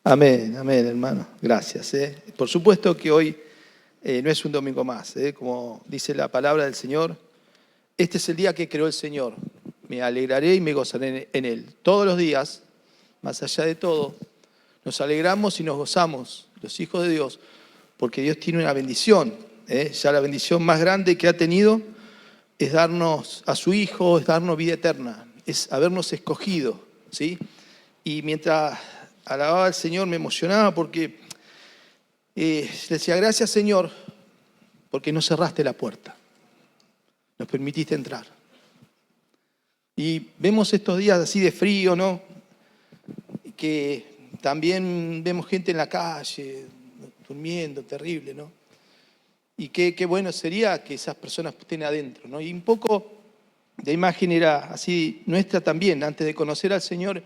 Amén, amén, hermano. Gracias. Por supuesto que hoy no es un domingo más. Como dice la palabra del Señor, este es el día que creó el Señor. Me alegraré y me gozaré en Él. Todos los días, más allá de todo, nos alegramos y nos gozamos, los hijos de Dios, porque Dios tiene una bendición. Ya la bendición más grande que ha tenido es darnos a su Hijo, es darnos vida eterna, es habernos escogido, ¿sí? Y mientras alababa al Señor me emocionaba porque le decía, gracias Señor, porque no cerraste la puerta, nos permitiste entrar. Y vemos estos días así de frío, ¿no? Que también vemos gente en la calle, durmiendo, terrible, ¿no? Y qué bueno sería que esas personas estén adentro, ¿no? Y un poco de imagen era así nuestra también. Antes de conocer al Señor,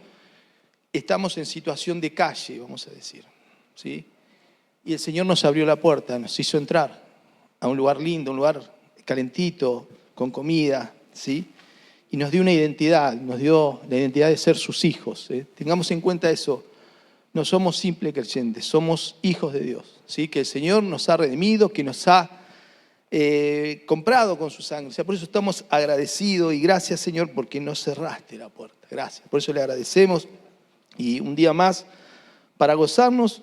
estamos en situación de calle, vamos a decir, ¿sí? Y el Señor nos abrió la puerta, nos hizo entrar a un lugar lindo, un lugar calentito, con comida, ¿sí? Y nos dio una identidad, nos dio la identidad de ser sus hijos. Tengamos en cuenta eso. No somos simples creyentes, somos hijos de Dios, ¿sí? Que el Señor nos ha redimido, que nos ha comprado con su sangre. O sea, por eso estamos agradecidos y gracias, Señor, porque no cerraste la puerta. Gracias. Por eso le agradecemos. Y un día más para gozarnos,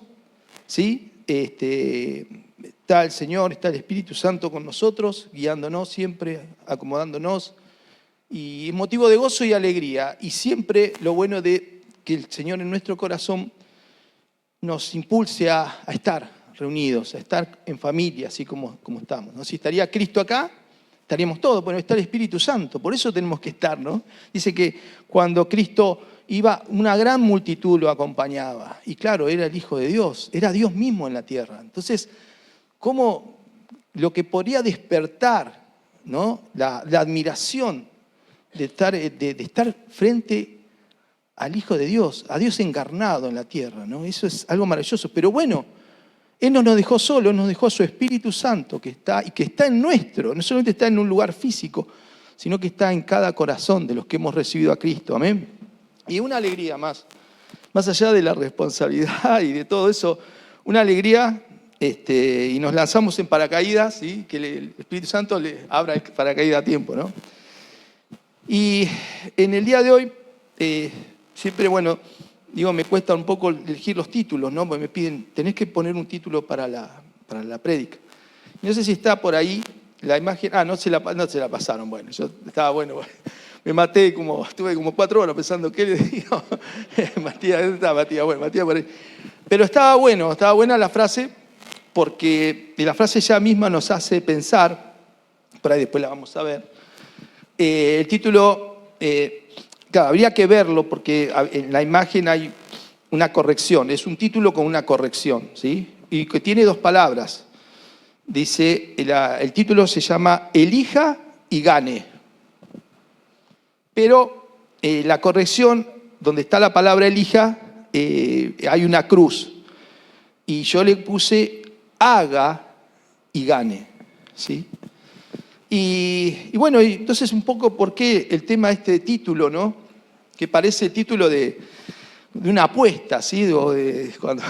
¿sí? Está el Señor, está el Espíritu Santo con nosotros, guiándonos siempre, acomodándonos. Y es motivo de gozo y alegría. Y siempre lo bueno de que el Señor en nuestro corazón nos impulse a estar reunidos, a estar en familia, así como estamos, ¿no? Si estaría Cristo acá, estaríamos todos. Bueno, está el Espíritu Santo, por eso tenemos que estar, ¿no? Dice que cuando Cristo iba, una gran multitud lo acompañaba. Y claro, era el Hijo de Dios, era Dios mismo en la tierra. Entonces, ¿cómo lo que podría despertar, ¿no? la admiración de estar frente al Hijo de Dios, a Dios encarnado en la tierra, ¿no? Eso es algo maravilloso. Pero bueno, Él no nos dejó solo, nos dejó a su Espíritu Santo que está en nuestro, no solamente está en un lugar físico, sino que está en cada corazón de los que hemos recibido a Cristo. Amén. Y una alegría más allá de la responsabilidad y de todo eso, una alegría, y nos lanzamos en paracaídas, ¿sí? Que el Espíritu Santo le abra el paracaídas a tiempo, ¿no? Y en el día de hoy, siempre, bueno, digo, me cuesta un poco elegir los títulos, ¿no? Porque me piden, tenés que poner un título para la prédica. No sé si está por ahí la imagen. No se la pasaron. Bueno, yo estaba bueno. Me maté estuve como 4 horas pensando, ¿qué le digo? Matías, ¿dónde está Matías? Bueno, Matías por ahí. Pero estaba buena la frase, porque la frase ya misma nos hace pensar, por ahí después la vamos a ver. El título, claro, habría que verlo porque en la imagen hay una corrección, es un título con una corrección, ¿sí? Y que tiene 2 palabras. Dice, el título se llama Elija y gane. Pero la corrección, donde está la palabra elija, hay una cruz. Y yo le puse haga y gane, ¿sí? Y bueno, y entonces un poco por qué el tema de este título, ¿no? Que parece el título de una apuesta, ¿sí? Cuando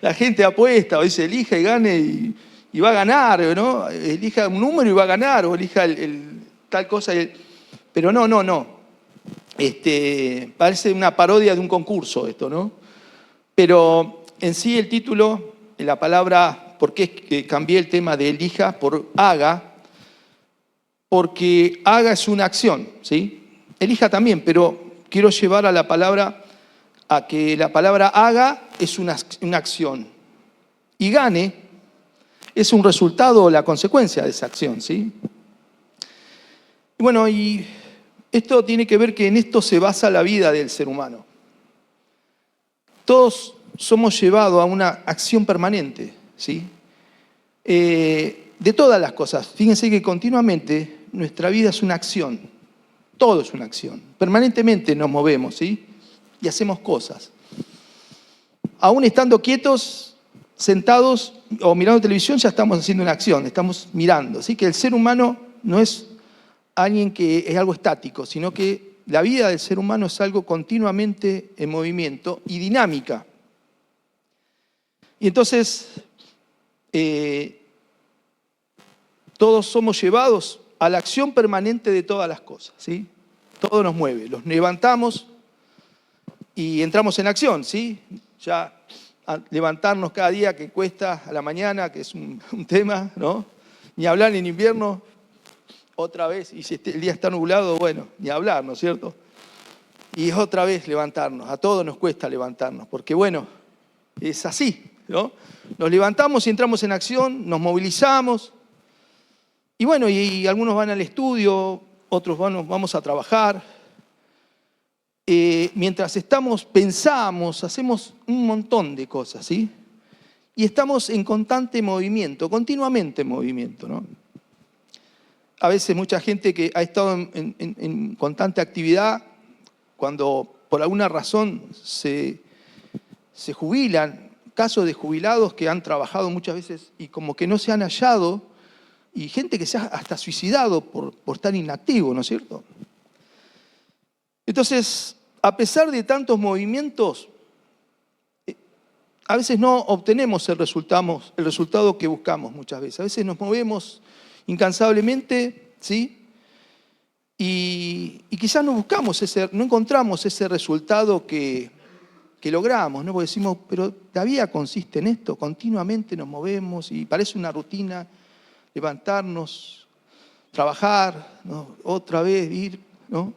la gente apuesta o dice elija y gane y va a ganar, ¿no? Elija un número y va a ganar, o elija tal cosa. Pero no. Parece una parodia de un concurso esto, ¿no? Pero en sí el título, la palabra, ¿por qué cambié el tema de elija por haga? Porque haga es una acción, ¿sí? Elija también, pero quiero llevar a la palabra, a que la palabra haga es una acción. Y gane es un resultado o la consecuencia de esa acción, ¿sí? Y bueno, y esto tiene que ver que en esto se basa la vida del ser humano. Todos somos llevados a una acción permanente, ¿sí? De todas las cosas. Fíjense que continuamente nuestra vida es una acción. Todo es una acción. Permanentemente nos movemos, ¿sí? Y hacemos cosas. Aún estando quietos, sentados o mirando televisión, ya estamos haciendo una acción, estamos mirando. Así que el ser humano no es alguien que es algo estático, sino que la vida del ser humano es algo continuamente en movimiento y dinámica. Y entonces, todos somos llevados a la acción permanente de todas las cosas, ¿sí? Todo nos mueve, los levantamos y entramos en acción, ¿sí? Ya levantarnos cada día que cuesta a la mañana, que es un tema, ¿no? Ni hablar en invierno, otra vez, y si el día está nublado, bueno, ni hablar, ¿no es cierto? Y otra vez levantarnos, a todos nos cuesta levantarnos, porque bueno, es así, ¿no? Nos levantamos y entramos en acción, nos movilizamos, y bueno, y algunos van al estudio, otros vamos a trabajar. Mientras pensamos, hacemos un montón de cosas, ¿sí? Y estamos en constante movimiento, continuamente en movimiento, ¿no? A veces mucha gente que ha estado en constante actividad, cuando por alguna razón se jubilan, casos de jubilados que han trabajado muchas veces y como que no se han hallado, y gente que se ha hasta suicidado por estar inactivo, ¿no es cierto? Entonces, a pesar de tantos movimientos, a veces no obtenemos el resultado que buscamos muchas veces. A veces nos movemos incansablemente, ¿sí? Y quizás no encontramos ese resultado que logramos, ¿no? Porque decimos, pero la vida consiste en esto, continuamente nos movemos y parece una rutina, levantarnos, trabajar, ¿no? Otra vez ir, ¿no?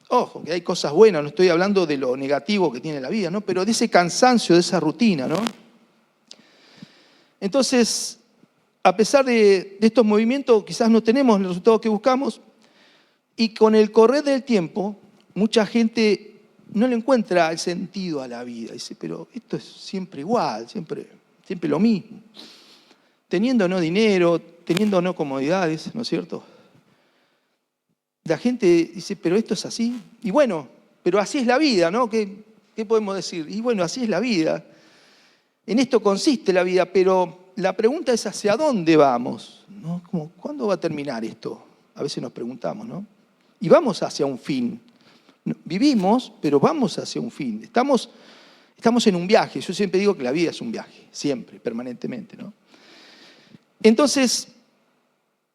Ojo, que hay cosas buenas, no estoy hablando de lo negativo que tiene la vida, ¿no? Pero de ese cansancio, de esa rutina, ¿no? Entonces, a pesar de estos movimientos, quizás no tenemos el resultado que buscamos, y con el correr del tiempo, mucha gente no le encuentra el sentido a la vida. Dice, pero esto es siempre igual, siempre lo mismo. Teniendo no dinero, teniendo no comodidades, ¿no es cierto? La gente dice, pero esto es así. Y bueno, pero así es la vida, ¿no? ¿Qué podemos decir? Y bueno, así es la vida. En esto consiste la vida, pero la pregunta es ¿hacia dónde vamos? ¿No? Como, ¿cuándo va a terminar esto? A veces nos preguntamos, ¿no? Y vamos hacia un fin. Vivimos, pero vamos hacia un fin. Estamos en un viaje. Yo siempre digo que la vida es un viaje, siempre, permanentemente, ¿no? Entonces,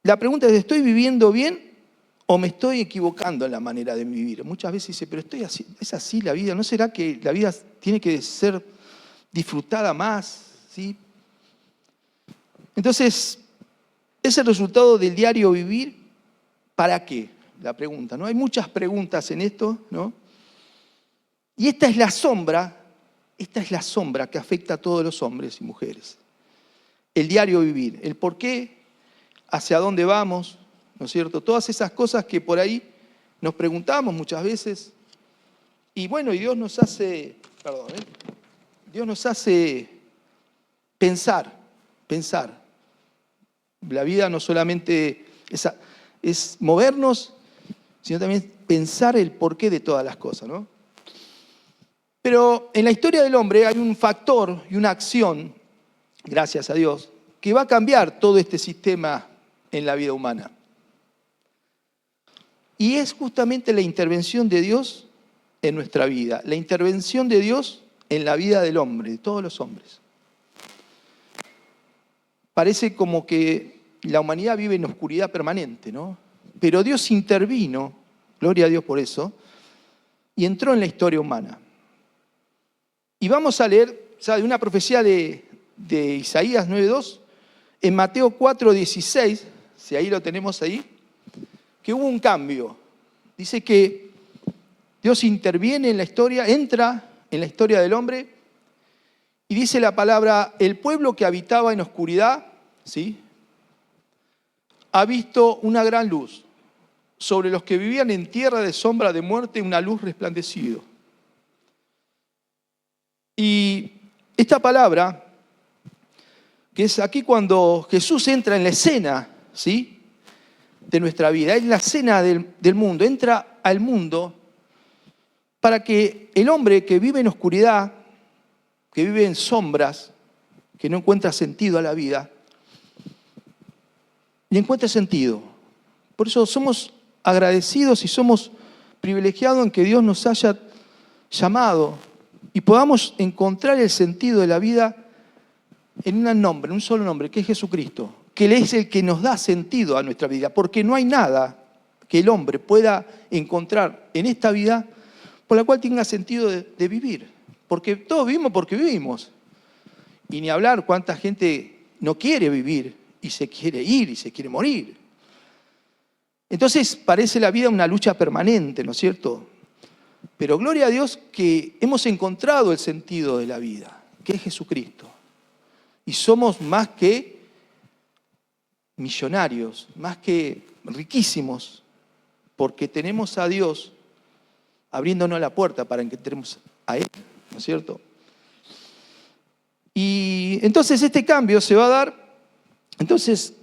la pregunta es, ¿estoy viviendo bien o me estoy equivocando en la manera de vivir? Muchas veces dice, pero es así la vida. ¿No será que la vida tiene que ser disfrutada más? ¿Sí? Entonces, ¿es el resultado del diario vivir? ¿Para qué? La pregunta, ¿no? Hay muchas preguntas en esto, ¿no? Y esta es la sombra que afecta a todos los hombres y mujeres. El diario vivir, el por qué, hacia dónde vamos, ¿no es cierto? Todas esas cosas que por ahí nos preguntamos muchas veces. Y bueno, y Dios nos hace pensar. La vida no solamente es movernos, sino también pensar el porqué de todas las cosas, ¿no? Pero en la historia del hombre hay un factor y una acción, gracias a Dios, que va a cambiar todo este sistema en la vida humana. Y es justamente la intervención de Dios en nuestra vida, la intervención de Dios en la vida del hombre, de todos los hombres. Parece como que la humanidad vive en oscuridad permanente, ¿no? Pero Dios intervino, gloria a Dios por eso, y entró en la historia humana. Y vamos a leer, de una profecía de Isaías 9:2, en Mateo 4:16, si ahí lo tenemos ahí, que hubo un cambio. Dice que Dios interviene en la historia, entra en la historia del hombre, y dice la palabra, el pueblo que habitaba en oscuridad, ¿sí?, ha visto una gran luz. Sobre los que vivían en tierra de sombra de muerte, una luz resplandecido. Y esta palabra, que es aquí cuando Jesús entra en la escena, ¿sí?, de nuestra vida, es la escena del mundo, entra al mundo para que el hombre que vive en oscuridad, que vive en sombras, que no encuentra sentido a la vida, le encuentre sentido. Por eso somos agradecidos y somos privilegiados en que Dios nos haya llamado y podamos encontrar el sentido de la vida en un nombre, en un solo nombre, que es Jesucristo, que Él es el que nos da sentido a nuestra vida, porque no hay nada que el hombre pueda encontrar en esta vida por la cual tenga sentido de vivir. Porque todos vivimos porque vivimos. Y ni hablar cuánta gente no quiere vivir y se quiere ir y se quiere morir. Entonces parece la vida una lucha permanente, ¿no es cierto? Pero gloria a Dios que hemos encontrado el sentido de la vida, que es Jesucristo. Y somos más que millonarios, más que riquísimos, porque tenemos a Dios abriéndonos la puerta para que entremos a Él, ¿no es cierto? Y entonces este cambio se va a dar, entonces,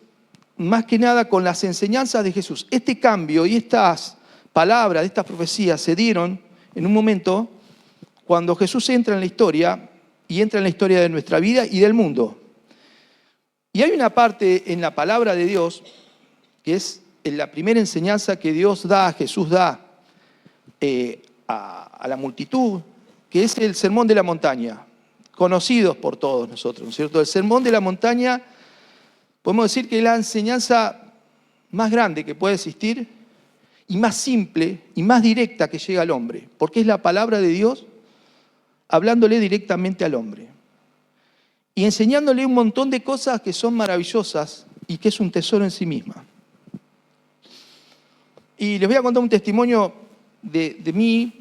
más que nada con las enseñanzas de Jesús. Este cambio y estas palabras, estas profecías se dieron en un momento cuando Jesús entra en la historia y entra en la historia de nuestra vida y del mundo. Y hay una parte en la palabra de Dios que es la primera enseñanza que Dios da, Jesús da a la multitud, que es el Sermón de la Montaña, conocidos por todos nosotros, ¿no es cierto? El Sermón de la Montaña, podemos decir que es la enseñanza más grande que puede existir y más simple y más directa que llega al hombre, porque es la palabra de Dios hablándole directamente al hombre y enseñándole un montón de cosas que son maravillosas y que es un tesoro en sí misma. Y les voy a contar un testimonio de mi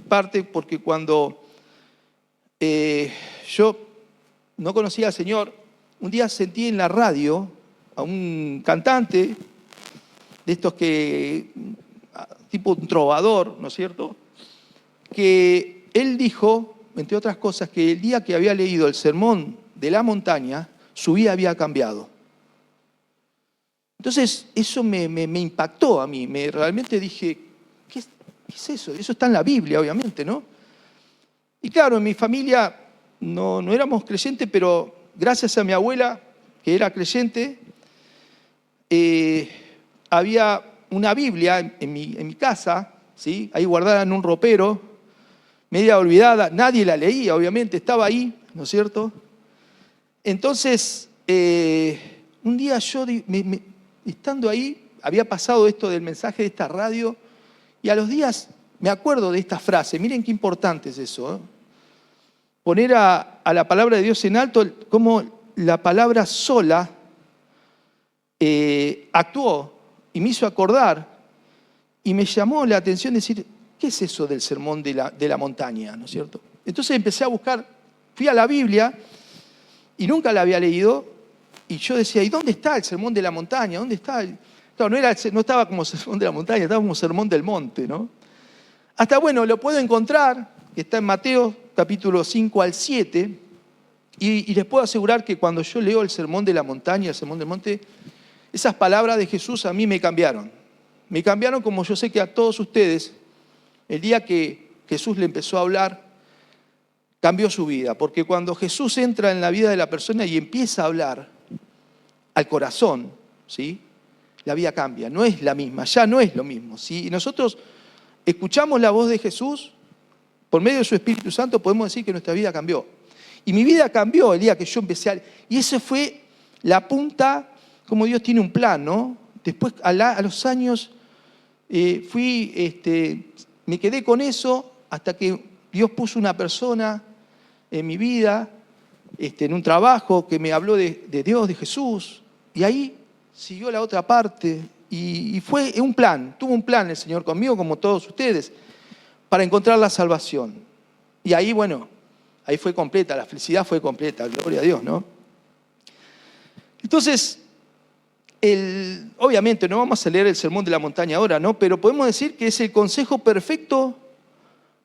parte, porque cuando yo no conocía al Señor, un día sentí en la radio a un cantante de estos que, tipo un trovador, ¿no es cierto?, que él dijo, entre otras cosas, que el día que había leído el Sermón de la Montaña, su vida había cambiado. Entonces, eso me impactó a mí, realmente dije, ¿qué es eso? Eso está en la Biblia, obviamente, ¿no? Y claro, en mi familia no éramos creyentes, pero gracias a mi abuela, que era creyente, había una Biblia en mi casa, ¿sí?, ahí guardada en un ropero, media olvidada, nadie la leía, obviamente, estaba ahí, ¿no es cierto? Entonces, un día yo, estando ahí, había pasado esto del mensaje de esta radio, y a los días me acuerdo de esta frase, miren qué importante es eso, ¿eh? Poner a la palabra de Dios en alto, como la palabra sola actuó y me hizo acordar y me llamó la atención decir, ¿qué es eso del Sermón de la Montaña? ¿No es cierto? Entonces empecé a buscar, fui a la Biblia y nunca la había leído y yo decía, ¿y dónde está el Sermón de la Montaña? ¿Dónde está? Claro, no estaba como Sermón de la Montaña, estaba como Sermón del Monte, ¿no? Hasta, bueno, lo puedo encontrar, que está en Mateo capítulo 5 al 7, y les puedo asegurar que cuando yo leo el Sermón de la Montaña, el Sermón del Monte, esas palabras de Jesús a mí me cambiaron. Me cambiaron como yo sé que a todos ustedes, el día que Jesús le empezó a hablar, cambió su vida. Porque cuando Jesús entra en la vida de la persona y empieza a hablar al corazón, ¿sí?, la vida cambia, no es la misma, ya no es lo mismo. Si nosotros escuchamos la voz de Jesús, por medio de su Espíritu Santo podemos decir que nuestra vida cambió. Y mi vida cambió el día que yo empecé a... Y eso fue la punta, como Dios tiene un plan, ¿no? Después, a los años, me quedé con eso hasta que Dios puso una persona en mi vida, en un trabajo que me habló de Dios, de Jesús, y ahí siguió la otra parte, y fue un plan, tuvo un plan el Señor conmigo, como todos ustedes, para encontrar la salvación. Y ahí, bueno, ahí fue completa, la felicidad fue completa, gloria a Dios, ¿no? Entonces, obviamente no vamos a leer el Sermón de la Montaña ahora, ¿no? Pero podemos decir que es el consejo perfecto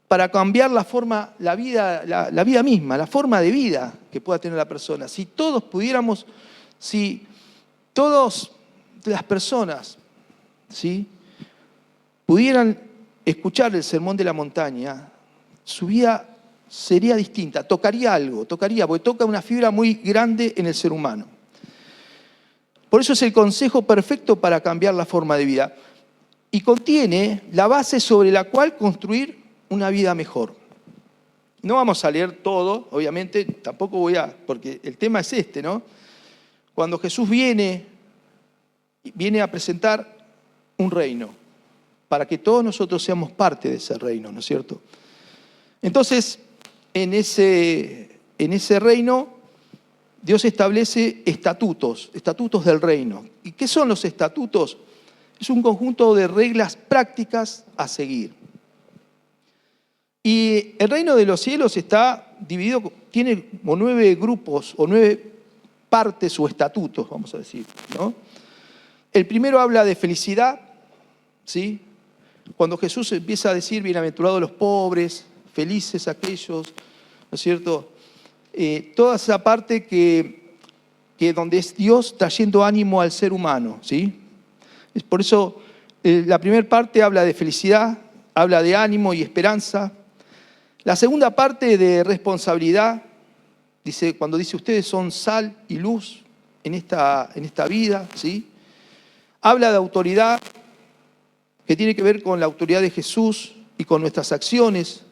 para cambiar la forma, la vida misma, la forma de vida que pueda tener la persona. Si todos pudiéramos, si todas las personas, ¿sí?, pudieran escuchar el Sermón de la Montaña, su vida sería distinta, tocaría algo, porque toca una fibra muy grande en el ser humano. Por eso es el consejo perfecto para cambiar la forma de vida. Y contiene la base sobre la cual construir una vida mejor. No vamos a leer todo, obviamente, tampoco porque el tema es este, ¿no? Cuando Jesús viene a presentar un reino, para que todos nosotros seamos parte de ese reino, ¿no es cierto? Entonces, en ese reino, Dios establece estatutos del reino. ¿Y qué son los estatutos? Es un conjunto de reglas prácticas a seguir. Y el reino de los cielos está dividido, tiene como 9 grupos o 9 partes o estatutos, vamos a decir, ¿no? El primero habla de felicidad, ¿sí? Cuando Jesús empieza a decir, bienaventurados los pobres, felices aquellos, ¿no es cierto? Toda esa parte que donde es Dios trayendo ánimo al ser humano, ¿sí? Es por eso la primera parte habla de felicidad, habla de ánimo y esperanza. La segunda parte de responsabilidad, cuando dice ustedes son sal y luz en esta vida, ¿sí? Habla de autoridad, que tiene que ver con la autoridad de Jesús y con nuestras acciones.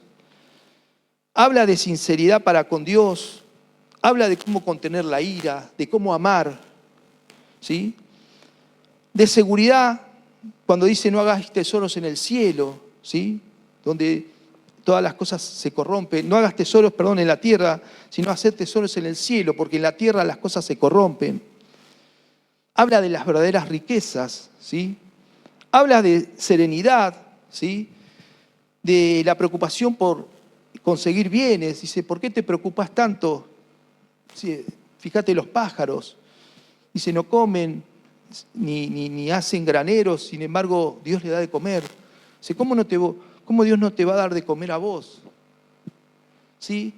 Habla de sinceridad para con Dios, habla de cómo contener la ira, de cómo amar, ¿sí? De seguridad, cuando dice no hagas tesoros en el cielo, ¿sí? Donde todas las cosas se corrompen. No hagas tesoros, en la tierra, sino hacer tesoros en el cielo, porque en la tierra las cosas se corrompen. Habla de las verdaderas riquezas, ¿sí? Habla de serenidad, ¿sí? De la preocupación por conseguir bienes. Dice, ¿por qué te preocupas tanto? Sí, fíjate los pájaros. Dice, no comen ni hacen graneros, sin embargo Dios le da de comer. Dice, ¿cómo Dios no te va a dar de comer a vos? ¿Sí?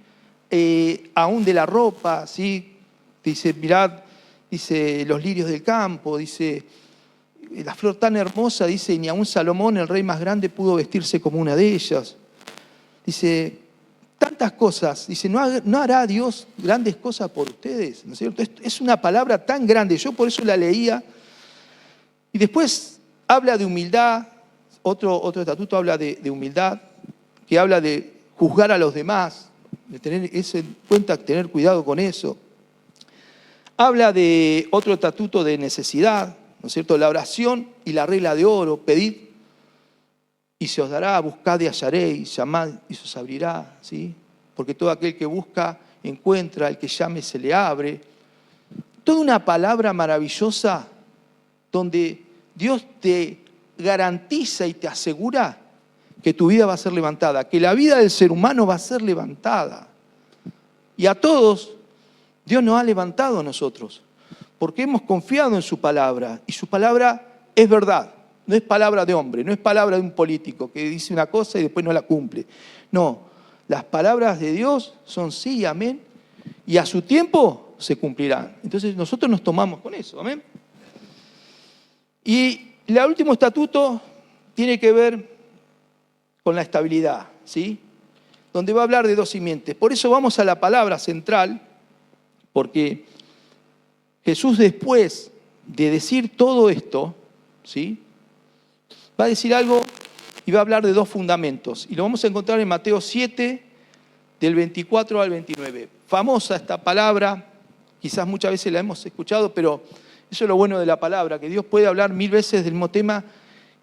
Aún de la ropa, ¿sí? Dice, mirad, dice, los lirios del campo, dice, la flor tan hermosa, dice, ni aún Salomón, el rey más grande, pudo vestirse como una de ellas. Dice, tantas cosas, dice, ¿no hará Dios grandes cosas por ustedes? ¿No es cierto? Es una palabra tan grande, yo por eso la leía. Y después habla de humildad, otro estatuto habla de humildad, que habla de juzgar a los demás, de tener eso en cuenta, tener cuidado con eso. Habla de otro estatuto de necesidad, ¿no es cierto? La oración y la regla de oro, pedid y se os dará, buscad y hallaréis, llamad y se os abrirá, ¿sí? Porque todo aquel que busca, encuentra, el que llame se le abre. Toda una palabra maravillosa donde Dios te garantiza y te asegura que tu vida va a ser levantada, que la vida del ser humano va a ser levantada. Y a todos Dios nos ha levantado a nosotros, porque hemos confiado en su palabra, y su palabra es verdad, no es palabra de hombre, no es palabra de un político que dice una cosa y después no la cumple. No, las palabras de Dios son sí y amén, y a su tiempo se cumplirán. Entonces nosotros nos tomamos con eso, amén. Y el último estatuto tiene que ver con la estabilidad, ¿sí? Donde va a hablar de 2 simientes. Por eso vamos a la palabra central, porque Jesús, después de decir todo esto, ¿sí? Va a decir algo y va a hablar de 2 fundamentos. Y lo vamos a encontrar en Mateo 7, del 24 al 29. Famosa esta palabra, quizás muchas veces la hemos escuchado, pero eso es lo bueno de la palabra, que Dios puede hablar 1000 veces del mismo tema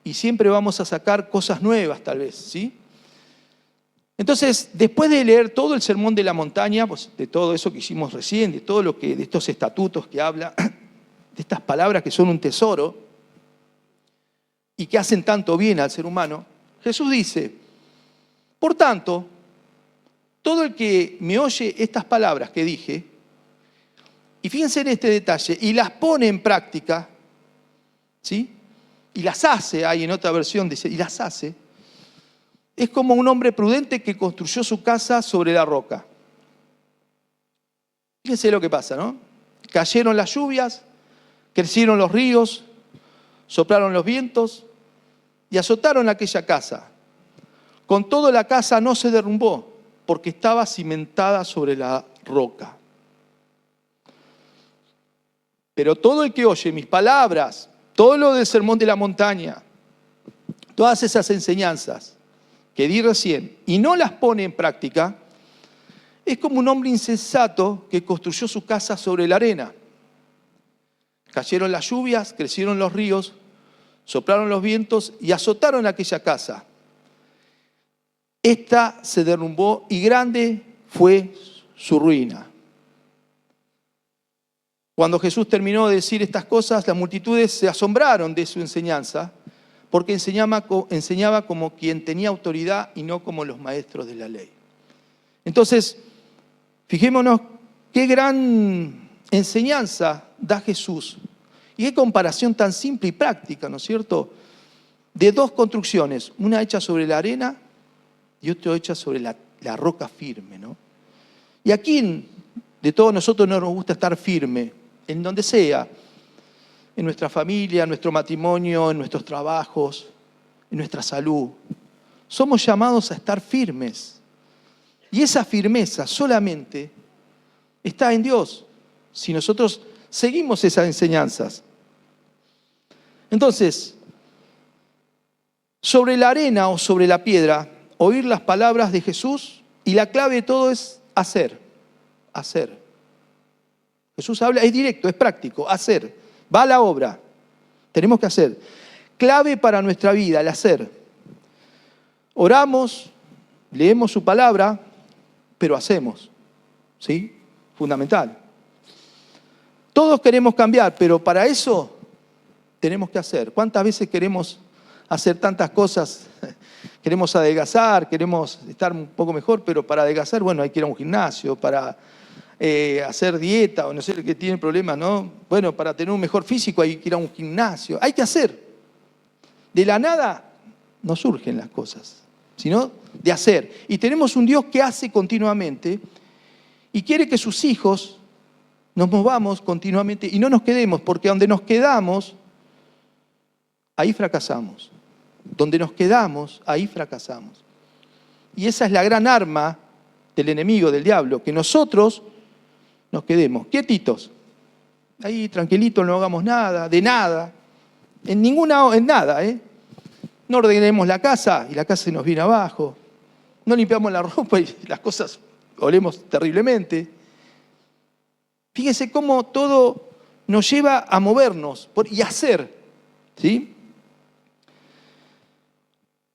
y siempre vamos a sacar cosas nuevas tal vez, ¿sí? Entonces, después de leer todo el sermón de la montaña, pues, de todo eso que hicimos recién, de estos estatutos que habla, de estas palabras que son un tesoro y que hacen tanto bien al ser humano, Jesús dice, por tanto, todo el que me oye estas palabras que dije, y fíjense en este detalle, y las pone en práctica, ¿sí? Y las hace, hay en otra versión dice, y las hace, es como un hombre prudente que construyó su casa sobre la roca. Fíjense lo que pasa, ¿no? Cayeron las lluvias, crecieron los ríos, soplaron los vientos y azotaron aquella casa. Con todo, la casa no se derrumbó porque estaba cimentada sobre la roca. Pero todo el que oye mis palabras, todo lo del sermón de la montaña, todas esas enseñanzas que di recién y no las pone en práctica, es como un hombre insensato que construyó su casa sobre la arena. Cayeron las lluvias, crecieron los ríos, soplaron los vientos y azotaron aquella casa. Esta se derrumbó y grande fue su ruina. Cuando Jesús terminó de decir estas cosas, las multitudes se asombraron de su enseñanza, porque enseñaba como quien tenía autoridad y no como los maestros de la ley. Entonces, fijémonos qué gran enseñanza da Jesús. Y qué comparación tan simple y práctica, ¿no es cierto? De dos construcciones, una hecha sobre la arena y otra hecha sobre la roca firme, ¿no? Y a quién de todos nosotros no nos gusta estar firme, en donde sea, en nuestra familia, en nuestro matrimonio, en nuestros trabajos, en nuestra salud. Somos llamados a estar firmes. Y esa firmeza solamente está en Dios, si nosotros seguimos esas enseñanzas. Entonces, sobre la arena o sobre la piedra, oír las palabras de Jesús, y la clave de todo es hacer. Hacer. Jesús habla, es directo, es práctico, hacer. Va a la obra. Tenemos que hacer. Clave para nuestra vida, el hacer. Oramos, leemos su palabra, pero hacemos. ¿Sí? Fundamental. Todos queremos cambiar, pero para eso tenemos que hacer. ¿Cuántas veces queremos hacer tantas cosas? Queremos adelgazar, queremos estar un poco mejor, pero para adelgazar, bueno, hay que ir a un gimnasio, para hacer dieta, o no sé qué tiene problemas, ¿no? Bueno, para tener un mejor físico hay que ir a un gimnasio. Hay que hacer. De la nada no surgen las cosas, sino de hacer. Y tenemos un Dios que hace continuamente y quiere que sus hijos nos movamos continuamente y no nos quedemos, porque donde nos quedamos, ahí fracasamos. Donde nos quedamos, ahí fracasamos. Y esa es la gran arma del enemigo, del diablo, que nosotros nos quedemos quietitos, ahí tranquilitos, no hagamos nada, de nada, en nada, No ordenemos la casa y la casa se nos viene abajo, no limpiamos la ropa y las cosas olemos terriblemente. Fíjense cómo todo nos lleva a movernos y hacer, ¿sí?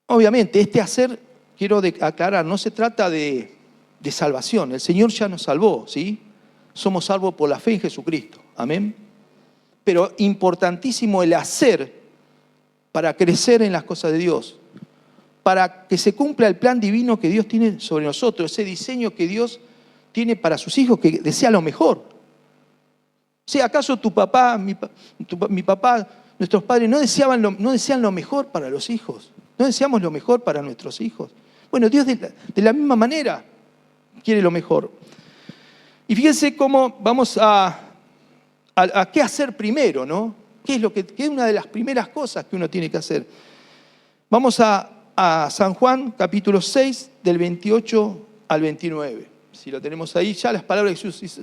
Obviamente, este hacer, quiero aclarar, no se trata de salvación. El Señor ya nos salvó, ¿sí? Somos salvos por la fe en Jesucristo. Amén. Pero importantísimo el hacer para crecer en las cosas de Dios. Para que se cumpla el plan divino que Dios tiene sobre nosotros. Ese diseño que Dios tiene para sus hijos, que desea lo mejor. ¿Sí? ¿Acaso tu papá, mi papá, nuestros padres no desean lo mejor para los hijos? ¿No deseamos lo mejor para nuestros hijos? Bueno, Dios de la misma manera quiere lo mejor. Y fíjense cómo vamos a qué hacer primero, ¿no? ¿Qué es una de las primeras cosas que uno tiene que hacer? Vamos a San Juan, capítulo 6, del 28 al 29. Si lo tenemos ahí, ya las palabras de Jesús.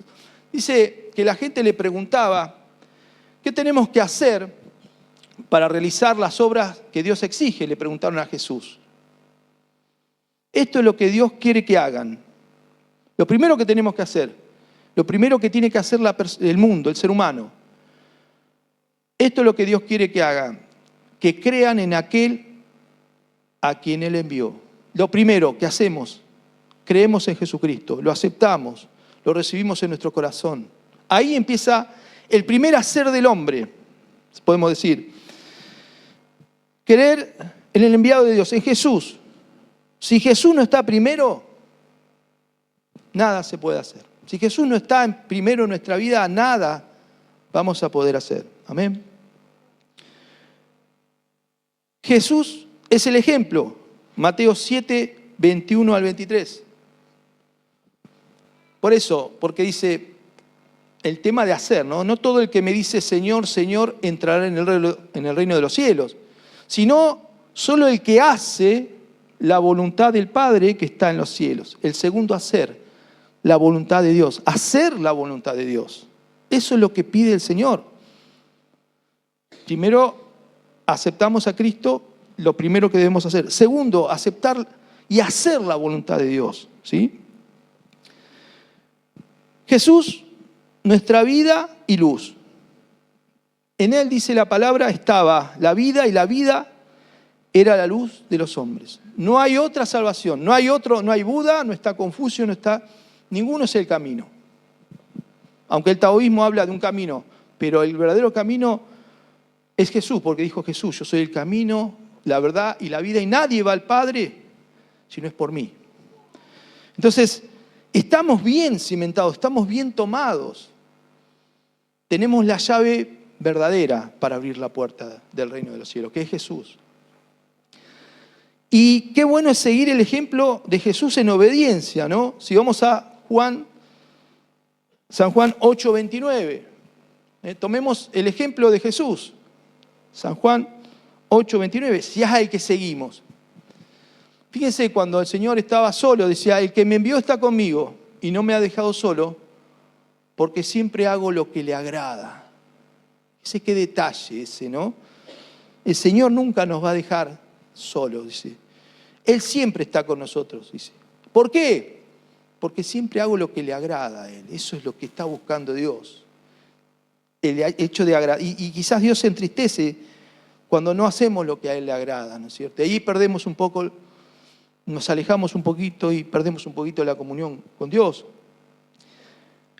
Dice que la gente le preguntaba, ¿qué tenemos que hacer para realizar las obras que Dios exige? Le preguntaron a Jesús. Esto es lo que Dios quiere que hagan. Lo primero que tenemos que hacer, lo primero que tiene que hacer el mundo, el ser humano. Esto es lo que Dios quiere que hagan, que crean en aquel a quien Él envió. Lo primero que hacemos, creemos en Jesucristo, lo aceptamos, lo recibimos en nuestro corazón. Ahí empieza el primer hacer del hombre, podemos decir. Creer en el enviado de Dios, en Jesús. Si Jesús no está primero, nada se puede hacer. Si Jesús no está primero en nuestra vida, nada vamos a poder hacer. Amén. Jesús es el ejemplo. Mateo 7, 21 al 23. Por eso, porque dice el tema de hacer, ¿no? No todo el que me dice Señor, Señor entrará en el reino de los cielos, sino solo el que hace la voluntad del Padre que está en los cielos. El segundo, hacer la voluntad de Dios. Hacer la voluntad de Dios. Eso es lo que pide el Señor. Primero, aceptamos a Cristo, lo primero que debemos hacer. Segundo, aceptar y hacer la voluntad de Dios, ¿sí? Jesús, nuestra vida y luz. En Él, dice la palabra, estaba la vida y la vida era la luz de los hombres. No hay otra salvación, no hay Buda, no está Confucio, ninguno es el camino. Aunque el taoísmo habla de un camino, pero el verdadero camino es Jesús, porque dijo Jesús, yo soy el camino, la verdad y la vida, y nadie va al Padre si no es por mí. Entonces, estamos bien cimentados, estamos bien tomados. Tenemos la llave verdadera para abrir la puerta del reino de los cielos, que es Jesús. Y qué bueno es seguir el ejemplo de Jesús en obediencia, ¿no? Si vamos a San Juan 8:29, tomemos el ejemplo de Jesús. San Juan 8:29, si es el que seguimos. Fíjense, cuando el Señor estaba solo, decía, el que me envió está conmigo y no me ha dejado solo, porque siempre hago lo que le agrada. Ese qué detalle ese, ¿no? El Señor nunca nos va a dejar solos, dice. Él siempre está con nosotros, dice. ¿Por qué? Porque siempre hago lo que le agrada a Él. Eso es lo que está buscando Dios. El hecho de agradar. Y quizás Dios se entristece cuando no hacemos lo que a Él le agrada, ¿no es cierto? Ahí perdemos un poco, nos alejamos un poquito y perdemos un poquito la comunión con Dios.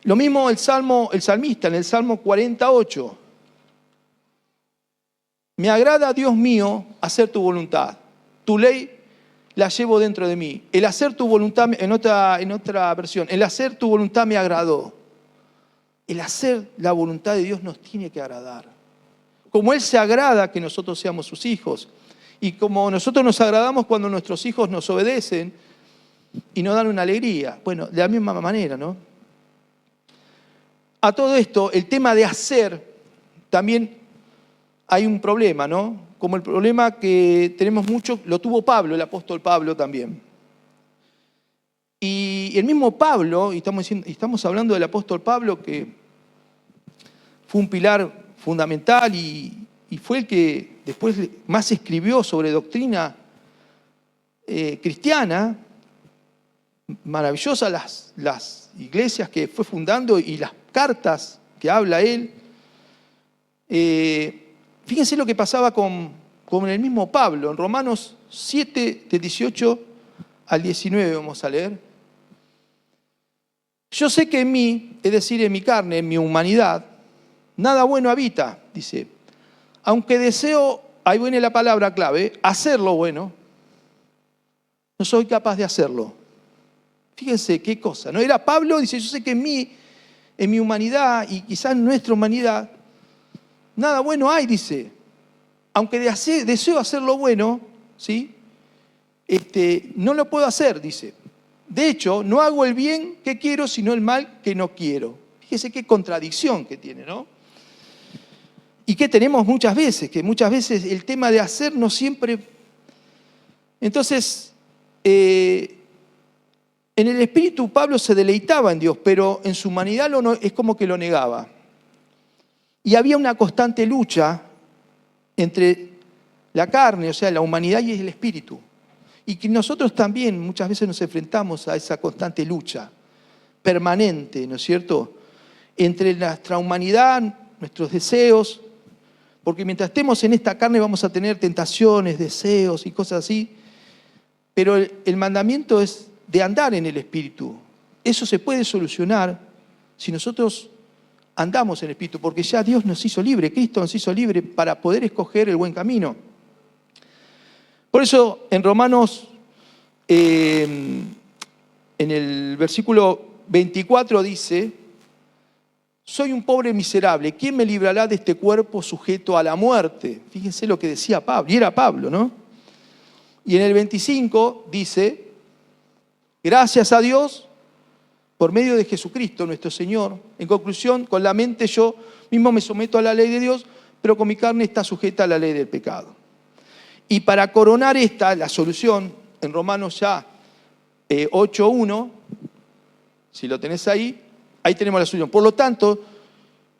Lo mismo el salmista en el Salmo 48. Me agrada, Dios mío, hacer tu voluntad. Tu ley la llevo dentro de mí. El hacer tu voluntad, en otra versión, el hacer tu voluntad me agradó. El hacer la voluntad de Dios nos tiene que agradar. Como Él se agrada que nosotros seamos sus hijos. Y como nosotros nos agradamos cuando nuestros hijos nos obedecen y nos dan una alegría. Bueno, de la misma manera, ¿no? A todo esto, el tema de hacer, también hay un problema, ¿no? Como el problema que tenemos mucho, lo tuvo Pablo, el apóstol Pablo también. Y el mismo Pablo, y estamos hablando del apóstol Pablo, que fue un pilar fundamental y fue el que después más escribió sobre doctrina cristiana, maravillosas las iglesias que fue fundando y las cartas que habla él. Fíjense lo que pasaba con el mismo Pablo. En Romanos 7, de 18 al 19 vamos a leer. Yo sé que en mí, es decir, en mi carne, en mi humanidad, nada bueno habita, dice. Aunque deseo, ahí viene la palabra clave, hacer lo bueno, no soy capaz de hacerlo. Fíjense qué cosa, ¿no? Era Pablo, dice, yo sé que en mi humanidad y quizás en nuestra humanidad, nada bueno hay, dice. Aunque deseo hacer lo bueno, ¿sí? No lo puedo hacer, dice. De hecho, no hago el bien que quiero, sino el mal que no quiero. Fíjese qué contradicción que tiene, ¿no? Y que tenemos muchas veces, que muchas veces el tema de hacer no siempre... Entonces, en el espíritu Pablo se deleitaba en Dios, pero en su humanidad es como que lo negaba. Y había una constante lucha entre la carne, o sea, la humanidad y el espíritu. Y que nosotros también muchas veces nos enfrentamos a esa constante lucha permanente, ¿no es cierto? Entre nuestra humanidad, nuestros deseos, porque mientras estemos en esta carne vamos a tener tentaciones, deseos y cosas así, pero el mandamiento es de andar en el espíritu. Eso se puede solucionar si nosotros andamos en el espíritu, porque ya Dios nos hizo libre, Cristo nos hizo libre para poder escoger el buen camino. Por eso en Romanos, en el versículo 24 dice, soy un pobre miserable, ¿quién me librará de este cuerpo sujeto a la muerte? Fíjense lo que decía Pablo, y era Pablo, ¿no? Y en el 25 dice, gracias a Dios, por medio de Jesucristo, nuestro Señor. En conclusión, con la mente yo mismo me someto a la ley de Dios, pero con mi carne está sujeta a la ley del pecado. Y para coronar la solución, en Romanos ya 8:1, si lo tenés ahí tenemos la solución. Por lo tanto,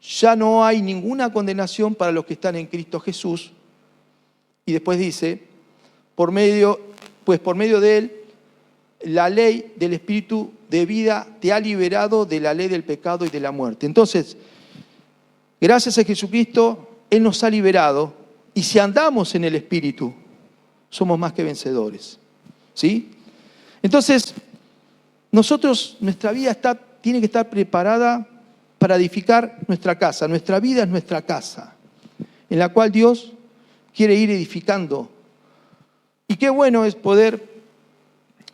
ya no hay ninguna condenación para los que están en Cristo Jesús. Y después dice, por medio de Él, la ley del Espíritu de vida te ha liberado de la ley del pecado y de la muerte. Entonces, gracias a Jesucristo, Él nos ha liberado, y si andamos en el Espíritu, somos más que vencedores. ¿Sí? Entonces, nuestra vida tiene que estar preparada para edificar nuestra casa. Nuestra vida es nuestra casa, en la cual Dios quiere ir edificando. Y qué bueno es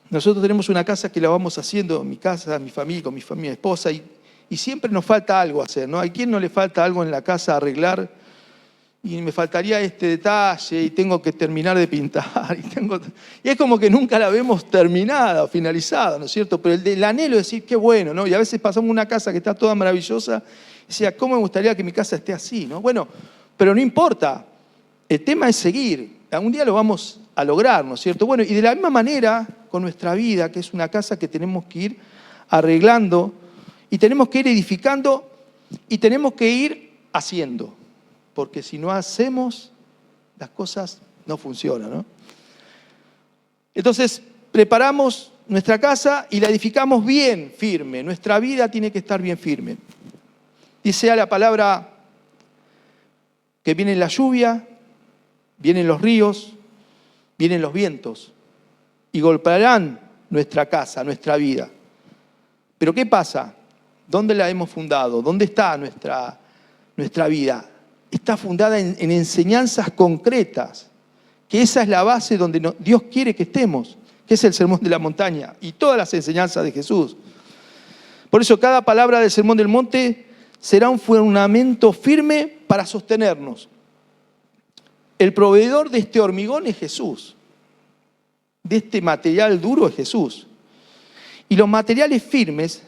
nosotros tenemos una casa que la vamos haciendo, mi casa, mi familia, con mi familia, esposa, y siempre nos falta algo hacer, ¿no? ¿A quién no le falta algo en la casa a arreglar? Y me faltaría este detalle, y tengo que terminar de pintar, y es como que nunca la vemos terminada o finalizada, ¿no es cierto? Pero el anhelo es decir, qué bueno, ¿no? Y a veces pasamos una casa que está toda maravillosa, y decía, ¿cómo me gustaría que mi casa esté así, ¿no? Bueno, pero no importa, el tema es seguir, algún día lo vamos a lograr, ¿no es cierto? Bueno, y de la misma manera con nuestra vida, que es una casa que tenemos que ir arreglando, y tenemos que ir edificando, y tenemos que ir haciendo. Porque si no hacemos, las cosas no funcionan, ¿no? Entonces, preparamos nuestra casa y la edificamos bien firme. Nuestra vida tiene que estar bien firme. Dice la palabra que viene la lluvia, vienen los ríos, vienen los vientos y golpearán nuestra casa, nuestra vida. Pero ¿qué pasa? ¿Dónde la hemos fundado? ¿Dónde está nuestra vida? Está fundada en enseñanzas concretas, que esa es la base donde Dios quiere que estemos, que es el Sermón de la Montaña y todas las enseñanzas de Jesús. Por eso cada palabra del Sermón del Monte será un fundamento firme para sostenernos. El proveedor de este hormigón es Jesús, de este material duro es Jesús. Y los materiales firmes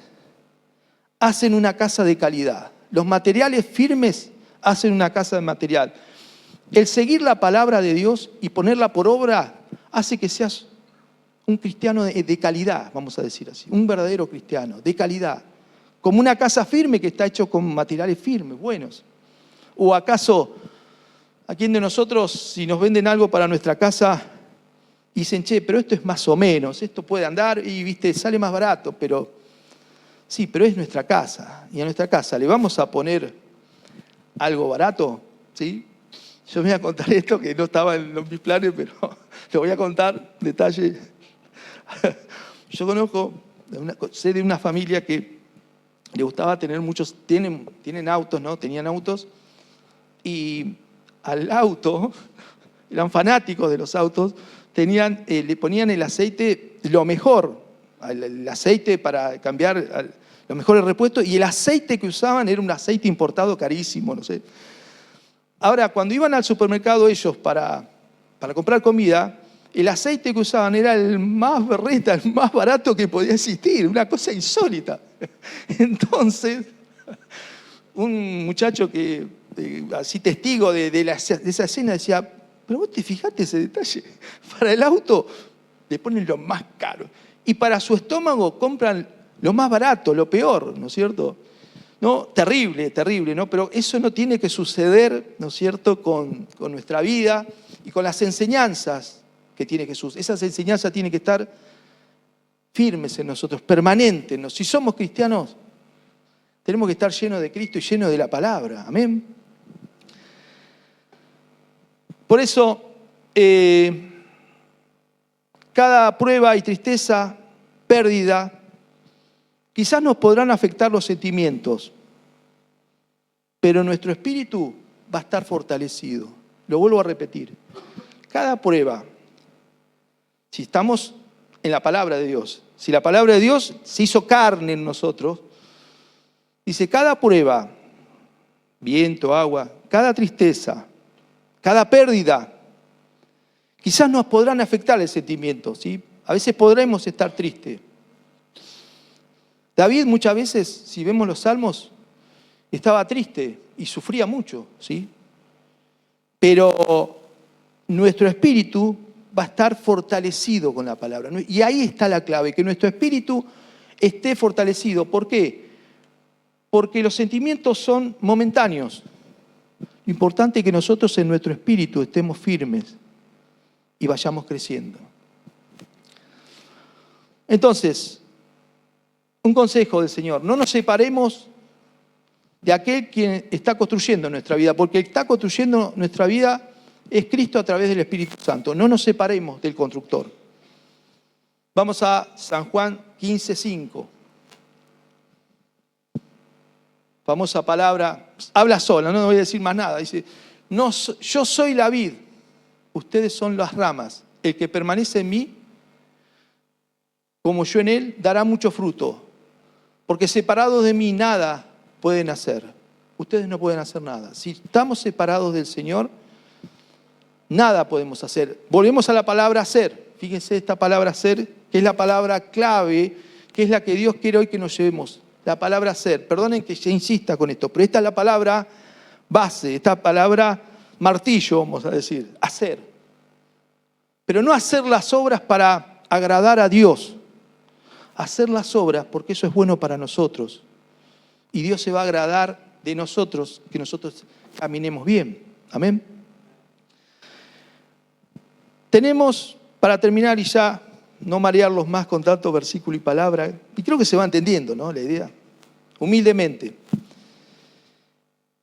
hacen una casa de calidad. Los materiales firmes hacen una casa de material. El seguir la palabra de Dios y ponerla por obra hace que seas un cristiano de calidad, vamos a decir así, un verdadero cristiano, de calidad. Como una casa firme que está hecho con materiales firmes, buenos. ¿O acaso, a quién de nosotros, si nos venden algo para nuestra casa, dicen, che, pero esto es más o menos, esto puede andar y, viste, sale más barato, pero sí, pero es nuestra casa. Y a nuestra casa le vamos a poner algo barato, ¿sí? Yo me voy a contar esto que no estaba en mis planes, pero lo voy a contar, detalle. Yo sé de una familia que le gustaba tener tienen autos, ¿no? Tenían autos, y al auto, eran fanáticos de los autos, le ponían el aceite, lo mejor, el aceite para cambiar los mejores repuestos, y el aceite que usaban era un aceite importado carísimo, no sé. Ahora, cuando iban al supermercado ellos para comprar comida, el aceite que usaban era el más berreta, el más barato que podía existir, una cosa insólita. Entonces, un muchacho así testigo de esa escena decía, pero vos te fijaste ese detalle, para el auto le ponen lo más caro, y para su estómago compran lo más barato, lo peor, ¿no es cierto? ¿No? Terrible, terrible, ¿no? Pero eso no tiene que suceder, ¿no es cierto?, con nuestra vida y con las enseñanzas que tiene Jesús. Esas enseñanzas tienen que estar firmes en nosotros, permanentes. Si somos cristianos, tenemos que estar llenos de Cristo y llenos de la palabra. Amén. Por eso, cada prueba y tristeza, pérdida, quizás nos podrán afectar los sentimientos, pero nuestro espíritu va a estar fortalecido. Lo vuelvo a repetir. Cada prueba, si estamos en la palabra de Dios, si la palabra de Dios se hizo carne en nosotros, dice, cada prueba, viento, agua, cada tristeza, cada pérdida, quizás nos podrán afectar el sentimiento, ¿sí? A veces podremos estar tristes. David muchas veces, si vemos los salmos, estaba triste y sufría mucho, ¿sí? Pero nuestro espíritu va a estar fortalecido con la palabra. Y ahí está la clave, que nuestro espíritu esté fortalecido. ¿Por qué? Porque los sentimientos son momentáneos. Lo importante es que nosotros en nuestro espíritu estemos firmes y vayamos creciendo. Entonces, un consejo del Señor, no nos separemos de aquel quien está construyendo nuestra vida, porque el que está construyendo nuestra vida es Cristo a través del Espíritu Santo. No nos separemos del constructor. Vamos a San Juan 15:5. Famosa palabra, habla sola, no voy a decir más nada. Dice, no, yo soy la vid, ustedes son las ramas. El que permanece en mí, como yo en él, dará mucho fruto. Porque separados de mí nada pueden hacer. Ustedes no pueden hacer nada. Si estamos separados del Señor, nada podemos hacer. Volvemos a la palabra hacer. Fíjense esta palabra hacer, que es la palabra clave, que es la que Dios quiere hoy que nos llevemos. La palabra hacer. Perdonen que se insista con esto, pero esta es la palabra base, esta palabra martillo, vamos a decir, hacer. Pero no hacer las obras para agradar a Dios. Hacer las obras porque eso es bueno para nosotros. Y Dios se va a agradar de nosotros, que nosotros caminemos bien. Amén. Tenemos, para terminar y ya no marearlos más con tanto versículo y palabra, y creo que se va entendiendo, ¿no? La idea. Humildemente.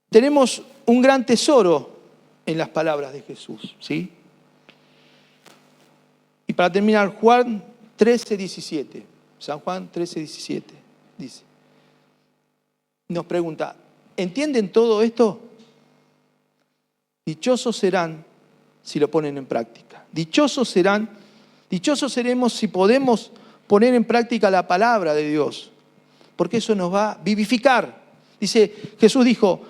Tenemos un gran tesoro en las palabras de Jesús, ¿sí? Y para terminar, Juan 13:17. San Juan 13:17 dice. Nos pregunta, ¿entienden todo esto? Dichosos serán si lo ponen en práctica. Dichosos seremos si podemos poner en práctica la palabra de Dios, porque eso nos va a vivificar. Dice, Jesús dijo,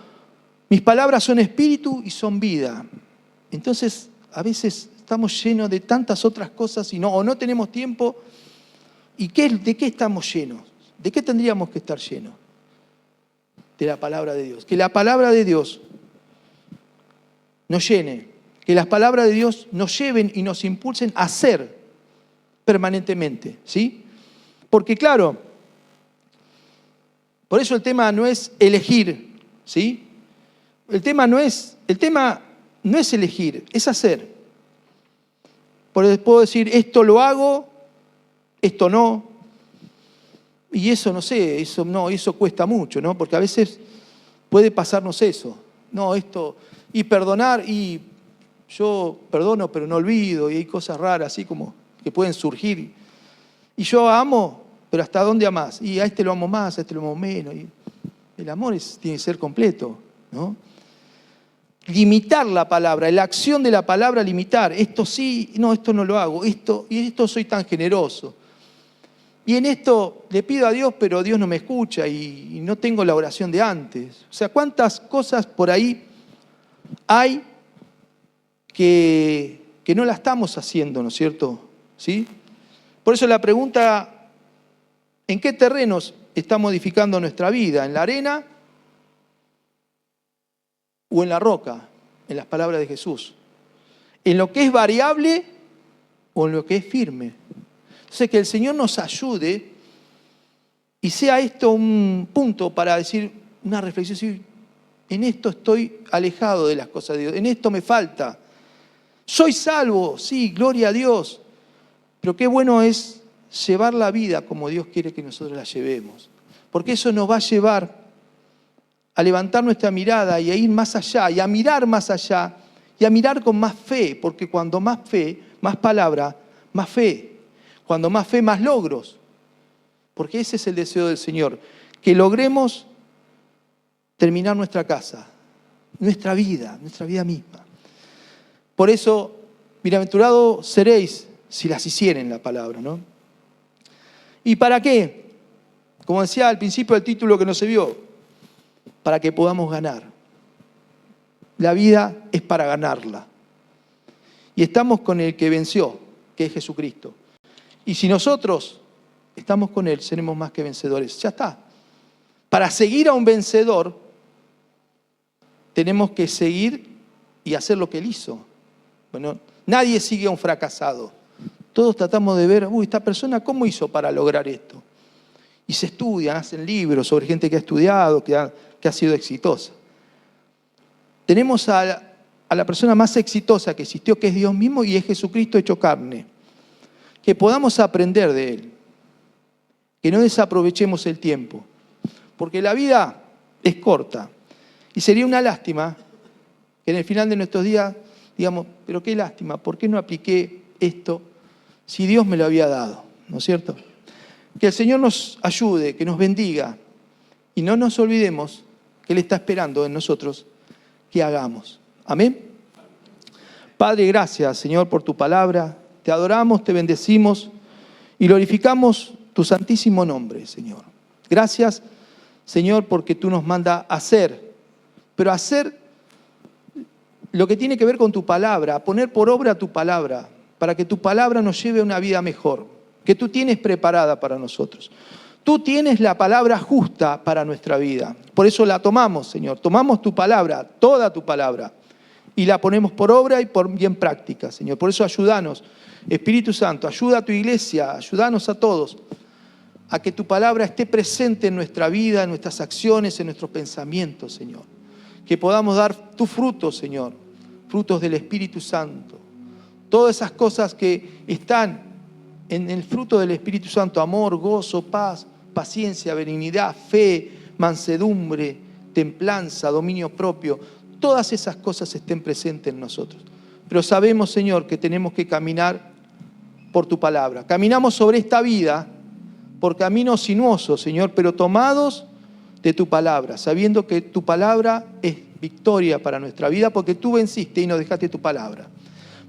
mis palabras son espíritu y son vida. Entonces, a veces estamos llenos de tantas otras cosas o no tenemos tiempo. ¿Y de qué estamos llenos? ¿De qué tendríamos que estar llenos? De la palabra de Dios. Que la palabra de Dios nos llene. Que las palabras de Dios nos lleven y nos impulsen a hacer permanentemente. ¿Sí? Porque claro, por eso el tema no es elegir. ¿Sí? El tema no es elegir, es hacer. Puedo decir, esto lo hago, esto no. Y eso no sé, eso cuesta mucho, ¿no? Porque a veces puede pasarnos eso. No, esto, y perdonar, y yo perdono pero no olvido, y hay cosas raras así como que pueden surgir. Y yo amo, pero ¿hasta dónde amás? Y a este lo amo más, a este lo amo menos. Y el amor tiene que ser completo, ¿no? Limitar la palabra, la acción de la palabra, limitar. Esto sí, no, esto no lo hago. Y esto soy tan generoso. Y en esto le pido a Dios, pero Dios no me escucha y no tengo la oración de antes. O sea, ¿cuántas cosas por ahí hay que no la estamos haciendo, ¿no es cierto? ¿Sí? Por eso la pregunta, ¿en qué terrenos está modificando nuestra vida? ¿En la arena o en la roca? En las palabras de Jesús. ¿En lo que es variable o en lo que es firme? Entonces, que el Señor nos ayude y sea esto un punto para decir, una reflexión, decir, en esto estoy alejado de las cosas de Dios, en esto me falta. Soy salvo, sí, gloria a Dios, pero qué bueno es llevar la vida como Dios quiere que nosotros la llevemos, porque eso nos va a llevar a levantar nuestra mirada y a ir más allá, y a mirar más allá, y a mirar con más fe, porque cuando más fe, más palabra, más fe. Cuando más fe, más logros. Porque ese es el deseo del Señor. Que logremos terminar nuestra casa, nuestra vida misma. Por eso, bienaventurados seréis si las hicieren la palabra, ¿no? ¿Y para qué? Como decía al principio del título que no se vio, para que podamos ganar. La vida es para ganarla. Y estamos con el que venció, que es Jesucristo. Y si nosotros estamos con Él, seremos más que vencedores. Ya está. Para seguir a un vencedor, tenemos que seguir y hacer lo que Él hizo. Bueno, nadie sigue a un fracasado. Todos tratamos de ver, esta persona, ¿cómo hizo para lograr esto? Y se estudian, hacen libros sobre gente que ha estudiado, que ha sido exitosa. Tenemos a la persona más exitosa que existió, que es Dios mismo, y es Jesucristo hecho carne. Que podamos aprender de Él. que no desaprovechemos el tiempo, porque la vida es corta y sería una lástima que en el final de nuestros días digamos, pero qué lástima, ¿por qué no apliqué esto si Dios me lo había dado? ¿No es cierto? Que el Señor nos ayude, que nos bendiga y no nos olvidemos que Él está esperando en nosotros que hagamos. Amén. Padre, gracias, Señor, por tu palabra. Te adoramos, te bendecimos y glorificamos tu santísimo nombre, Señor. Gracias, Señor, porque tú nos mandas a hacer, pero hacer lo que tiene que ver con tu palabra, a poner por obra tu palabra, para que tu palabra nos lleve a una vida mejor, que tú tienes preparada para nosotros. Tú tienes la palabra justa para nuestra vida. Por eso la tomamos, Señor. Tomamos tu palabra, toda tu palabra, y la ponemos por obra y en práctica, Señor. Por eso ayúdanos, Espíritu Santo, ayuda a tu iglesia, ayúdanos a todos a que tu palabra esté presente en nuestra vida, en nuestras acciones, en nuestros pensamientos, Señor. Que podamos dar tu fruto, Señor, frutos del Espíritu Santo. Todas esas cosas que están en el fruto del Espíritu Santo, amor, gozo, paz, paciencia, benignidad, fe, mansedumbre, templanza, dominio propio, todas esas cosas estén presentes en nosotros. Pero sabemos, Señor, que tenemos que caminar por tu palabra. Caminamos sobre esta vida por caminos sinuosos, Señor, pero tomados de tu palabra, sabiendo que tu palabra es victoria para nuestra vida, porque tú venciste y nos dejaste tu palabra.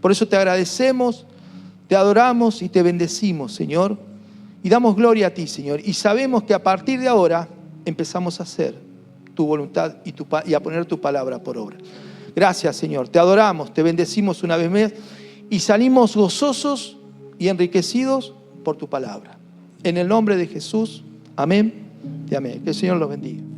Por eso te agradecemos, te adoramos y te bendecimos, Señor, y damos gloria a ti, Señor. Y sabemos que a partir de ahora empezamos a hacer tu voluntad y a poner tu palabra por obra. Gracias, Señor. Te adoramos, te bendecimos una vez más y salimos gozosos y enriquecidos por tu palabra. En el nombre de Jesús, amén y amén. Que el Señor los bendiga.